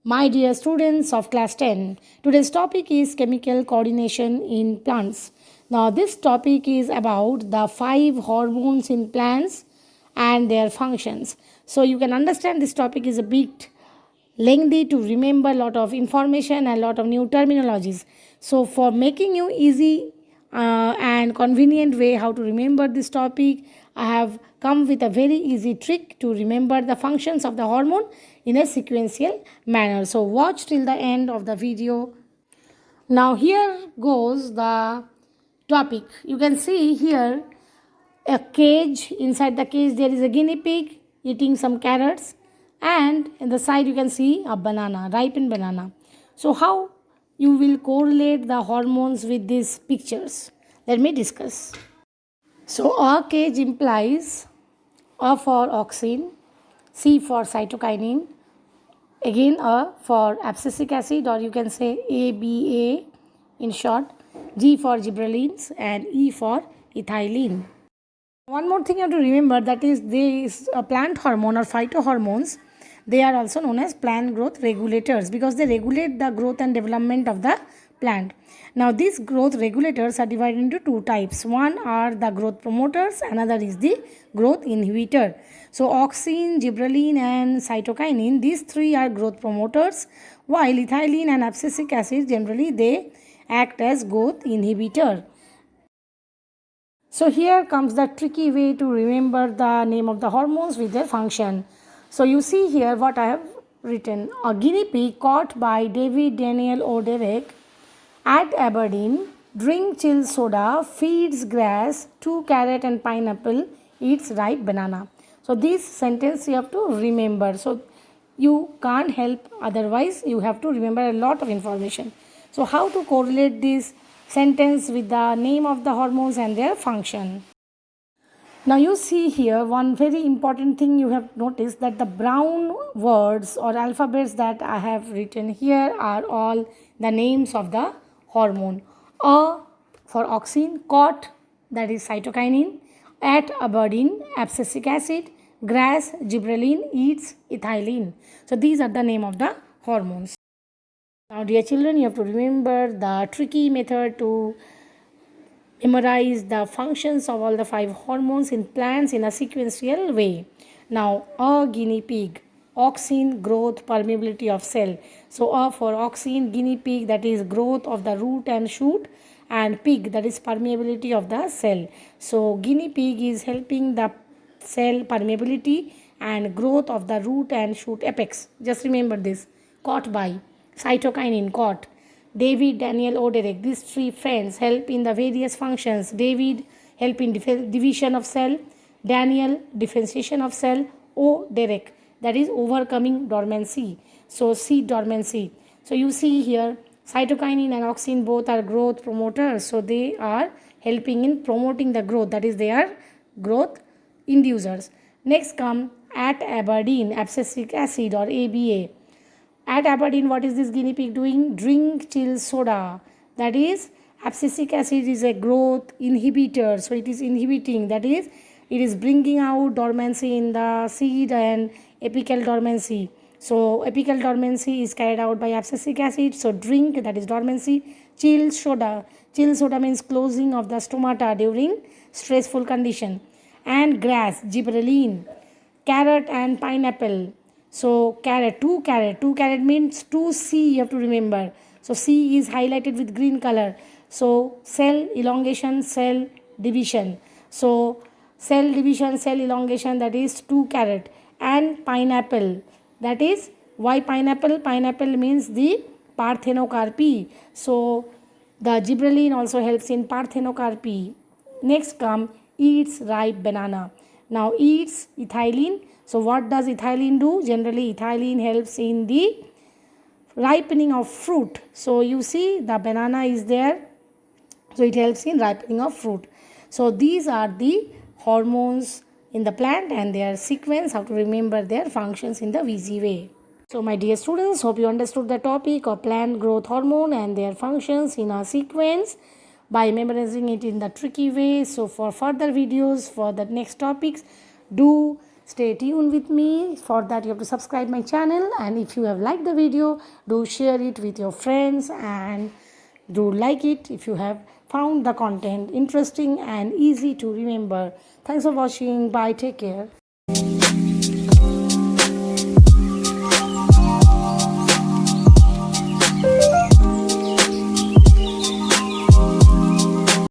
My dear students of class 10, today's topic is chemical coordination in plants. Now, this topic is about the 5 hormones in plants and their functions. So, you can understand this topic is a bit lengthy to remember, a lot of information and a lot of new terminologies. So, for making you easy and convenient way how to remember this topic, I have come with a very easy trick to remember the functions of the hormone in a sequential manner. So watch till the end of the video. Now here goes the topic. You can see here a cage. Inside the cage there is a guinea pig eating some carrots, and in the side you can see a banana, ripened banana. So how you will correlate the hormones with these pictures? Let me discuss. So A cage implies A for auxin, C for cytokinin, again A for abscisic acid, or you can say ABA in short, G for gibberellins, and E for ethylene. One more thing you have to remember, that is these plant hormone or phytohormones, they are also known as plant growth regulators because they regulate the growth and development of the plant. Now these growth regulators are divided into 2 types. One are the growth promoters, another is the growth inhibitor. So auxin, gibberellin and cytokinin, these 3 are growth promoters, while ethylene and abscisic acid generally they act as growth inhibitor. So here comes the tricky way to remember the name of the hormones with their function. So you see here what I have written. A guinea pig caught by David Daniel O'Derrick at Aberdeen, drink chill soda, feeds grass, 2 carrot and pineapple, eats ripe banana. So this sentence you have to remember. So you can't help otherwise, you have to remember a lot of information. So how to correlate this sentence with the name of the hormones and their function? Now you see here one very important thing you have noticed, that the brown words or alphabets that I have written here are all the names of the hormone. A for auxin, caught, that is cytokinin, at Aberdeen, abscisic acid, grass, gibberellin, eats, ethylene. So these are the name of the hormones. Now dear children, you have to remember the tricky method to memorize the functions of all the 5 hormones in plants in a sequential way. Now a guinea pig, auxin, growth, permeability of cell. So A for auxin, guinea pig, that is growth of the root and shoot, and pig, that is permeability of the cell. So guinea pig is helping the cell permeability and growth of the root and shoot apex. Just remember this. Caught by cytokinin, caught. David Daniel O'Derrick, these 3 friends help in the various functions. David help in division of cell, Daniel differentiation of cell, O'Derrick, that is overcoming dormancy. So C, dormancy. So you see here cytokinin and auxin both are growth promoters, so they are helping in promoting the growth, that is they are growth inducers. Next come at Aberdeen, abscisic acid or ABA. At Aberdeen, what is this guinea pig doing? Drink chill soda. That is, abscisic acid is a growth inhibitor. So it is inhibiting. That is, it is bringing out dormancy in the seed and apical dormancy. So apical dormancy is carried out by abscisic acid. So drink, that is dormancy. Chill soda. Chill soda means closing of the stomata during stressful condition. And grass, gibberellin. Carrot and pineapple. So carrot, 2 carrot means 2C, you have to remember. So C is highlighted with green color. So cell elongation, cell division. So cell division, cell elongation, that is 2 carrot. And pineapple, that is, why pineapple? Pineapple means the parthenocarpy. So the gibberellin also helps in parthenocarpy. Next come eats ripe banana. Now eats ethylene. So what does ethylene do? Generally ethylene helps in the ripening of fruit. So you see the banana is there. So it helps in ripening of fruit. So these are the hormones in the plant and their sequence, how to remember their functions in the easy way. So my dear students, hope you understood the topic of plant growth hormone and their functions in a sequence by memorizing it in the tricky way. So for further videos for the next topics, do Stay tuned with me. For that you have to subscribe my channel, and if you have liked the video, do share it with your friends and do like it if you have found the content interesting and easy to remember. Thanks for watching. Bye. Take care.